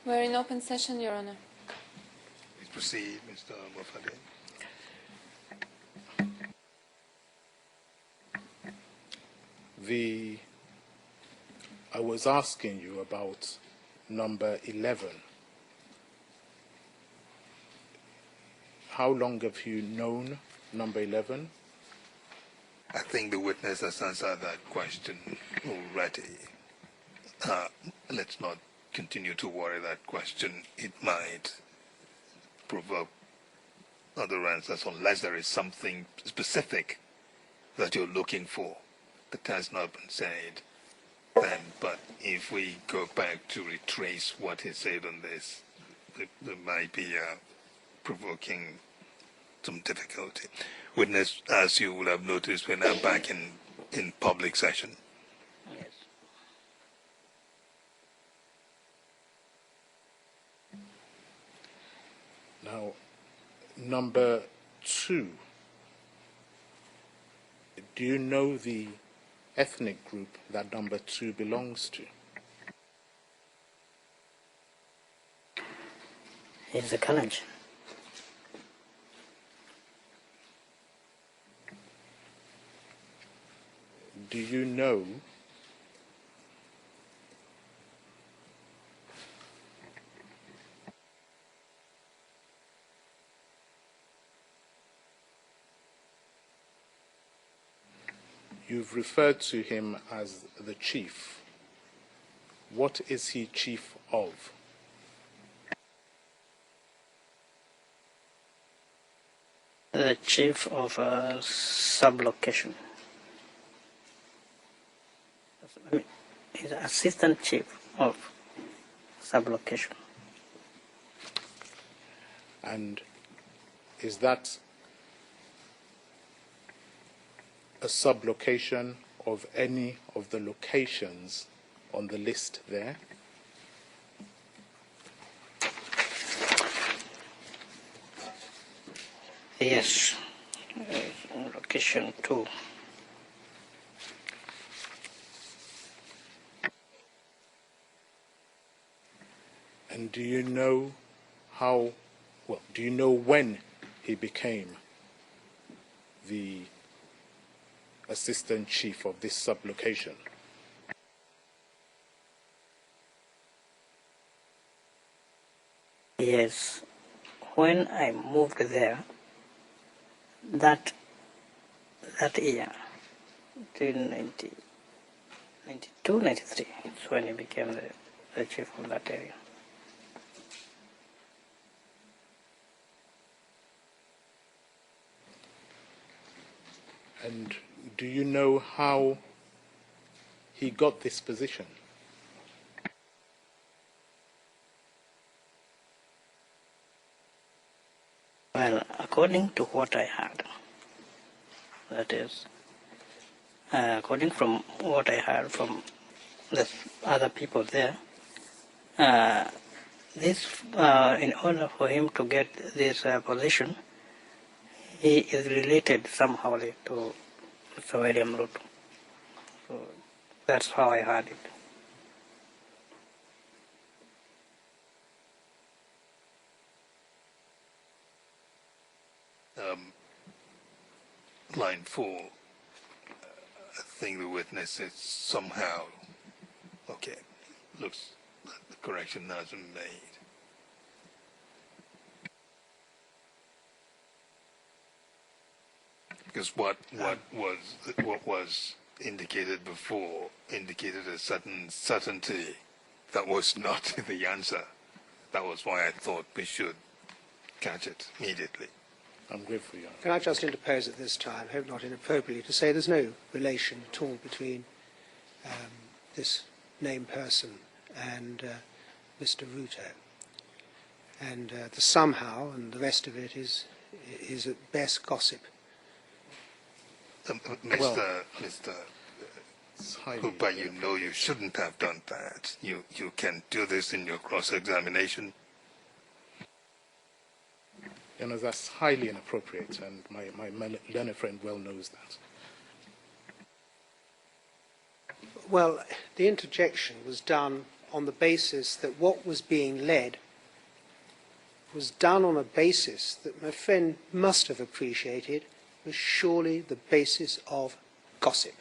We're in open session, Your Honor. Please proceed, Mr. Mofade. I was asking you about number 11. How long have you known number 11? I think the witness has answered that question already. Let's not continue to worry that question. It might provoke other answers unless there is something specific that you're looking for that has not been said. Then, but if we go back to retrace what he said on this, there might be provoking some difficulty. Witness, as you will have noticed, we're now back in public session. Yes. Now, number 2. Do you know the ethnic group that number 2 belongs to? He's a Kalenjin. Do you know you've referred to him as the chief? What is he chief of? The chief of a sublocation. He's the assistant chief of sublocation. And is that a sublocation of any of the locations on the list there? Yes, location 2. And do you know do you know when he became the assistant chief of this sublocation? Yes, when I moved there, that year, 1992, 93, it's when he became the chief of that area. And do you know how he got this position? Well, according to what I heard, that is, according from what I heard from the other people there, in order for him to get this position, he is related somehow to Mr. William Ruto. So that's how I heard it. Line 4, I think the witness is somehow, okay, looks like the correction has been made. Because what was indicated before indicated a certain certainty that was not the answer. That was why I thought we should catch it immediately. I'm grateful, Your Honor. Can I just interpose at this time, hope not inappropriately, to say there's no relation at all between this named person and Mr. Ruto. And the somehow and the rest of it is at best gossip. Mr. Hooper, you know you shouldn't have done that. You can do this in your cross-examination. You know, that's highly inappropriate, and my learned friend well knows that. Well, the interjection was done on the basis that what was being led was done on a basis that my friend must have appreciated was surely the basis of gossip.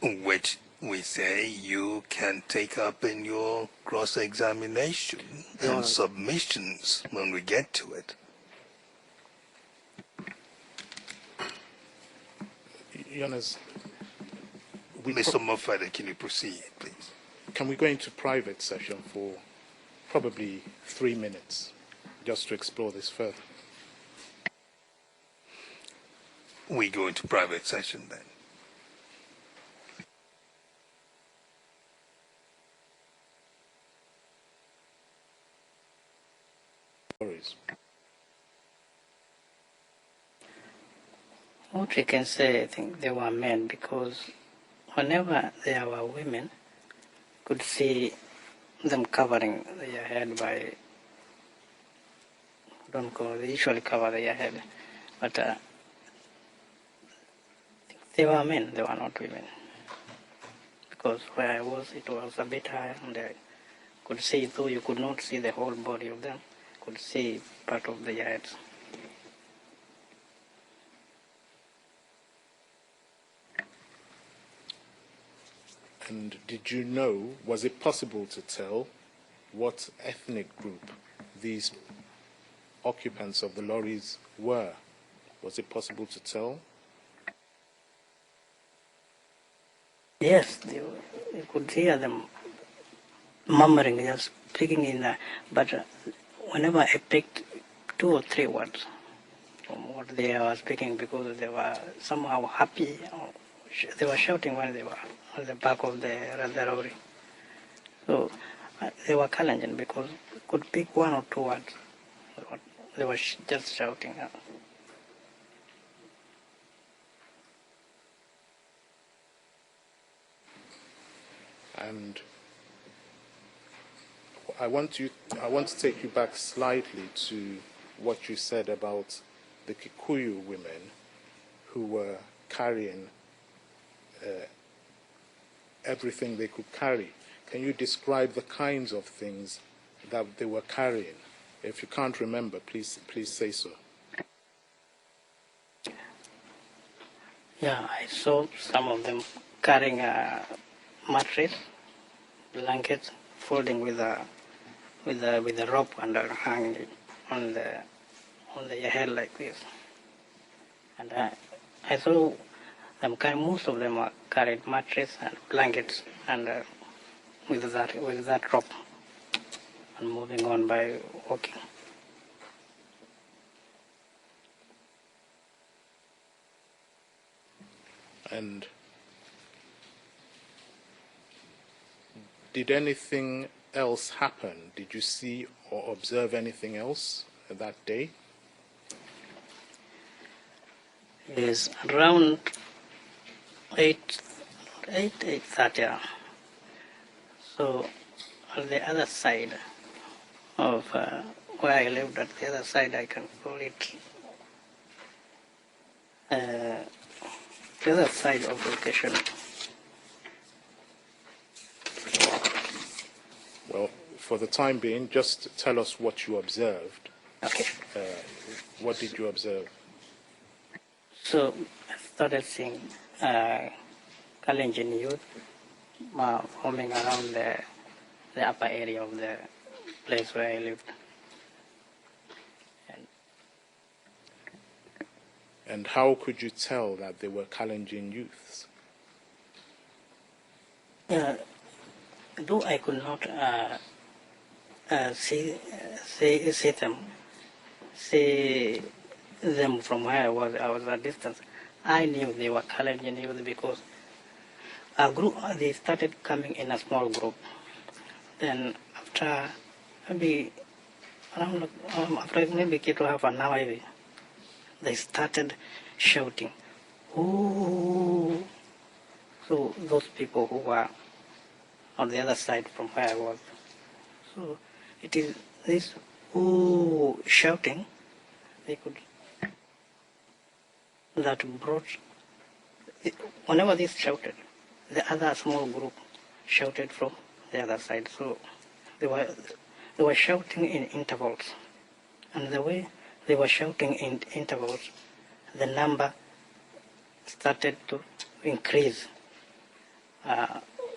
Which we say you can take up in your cross-examination Your and Honour. submissions when we get to it. Your Honours, Mr. Moffat, can you proceed, please? can we go into private session for probably 3 minutes just to explore this further? We go into private session then. Worries. What we can say, I think they were men, because whenever there were women, could see them covering their head by, don't call, they usually cover their head, but they were men, they were not women. Because where I was, it was a bit higher, and I could see, though you could not see the whole body of them, could see part of their heads. And did you know, was it possible to tell what ethnic group these occupants of the lorries were? Was it possible to tell? Yes, you could hear them murmuring, just speaking in but whenever I picked 2 or 3 words from what they were speaking, because they were somehow happy, or they were shouting when they were on the back of the lorry. So they were challenging because we could pick 1 or 2 words. They were just shouting. And I want to take you back slightly to what you said about the Kikuyu women who were carrying everything they could carry. Can you describe the kinds of things that they were carrying? If you can't remember, please say so. Yeah, I saw some of them carrying a mattress, blankets, folding with a rope and hanging it on their head like this. And I saw them most of them are carried mattress and blankets and with that rope and moving on by walking. And did anything else happen? Did you see or observe anything else that day? Is around 8:30. So on the other side of where I lived, at the other side, I can call it the other side of location. Well, for the time being, just tell us what you observed. Okay. What did you observe? So I started seeing Kalenjin youth roaming around the upper area of the place where I lived. And how could you tell that they were Kalenjin youths? Though I could not see them from where I was at a distance, I knew they were Kalenjin youth because they started coming in a small group. Then after maybe to half an hour, they started shouting, "Ooh!" So those people who were on the other side from where I was. So it is this "ooh" shouting that brought. Whenever this shouted, the other small group shouted from the other side. So they were shouting in intervals, and the way they were shouting in intervals, the number started to increase.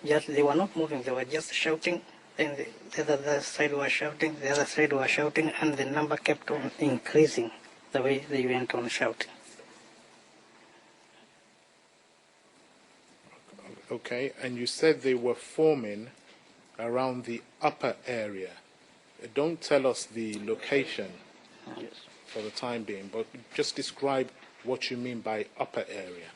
Just they were not moving; they were just shouting. Then the other side was shouting, the other side was shouting, and the number kept on increasing the way they went on shouting. Okay, and you said they were forming around the upper area. Don't tell us the location Yes. for the time being, but just describe what you mean by upper area.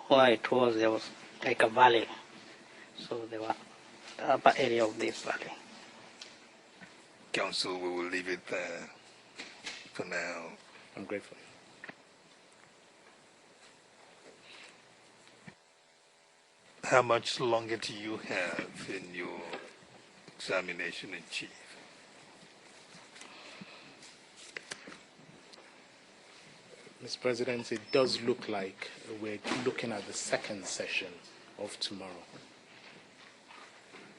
Where it was, there was like a valley. So they were the upper area of this valley. Council, we will leave it there for now. I'm grateful. How much longer do you have in your examination in chief? Mr. President, it does look like we're looking at the second session of tomorrow.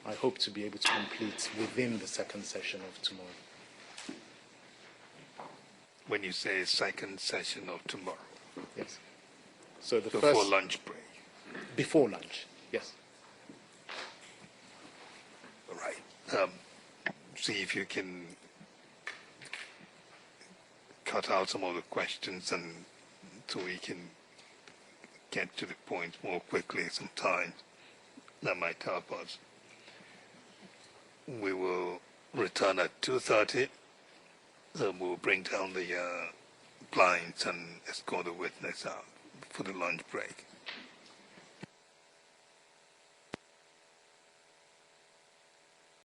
I hope to be able to complete within the second session of tomorrow. When you say second session of tomorrow, Yes. So the before first lunch break. before lunch. Yes. All right. See if you can cut out some of the questions, and so we can get to the point more quickly sometimes. That might help us. We will return at 2:30. We'll bring down the blinds and escort the witness out for the lunch break.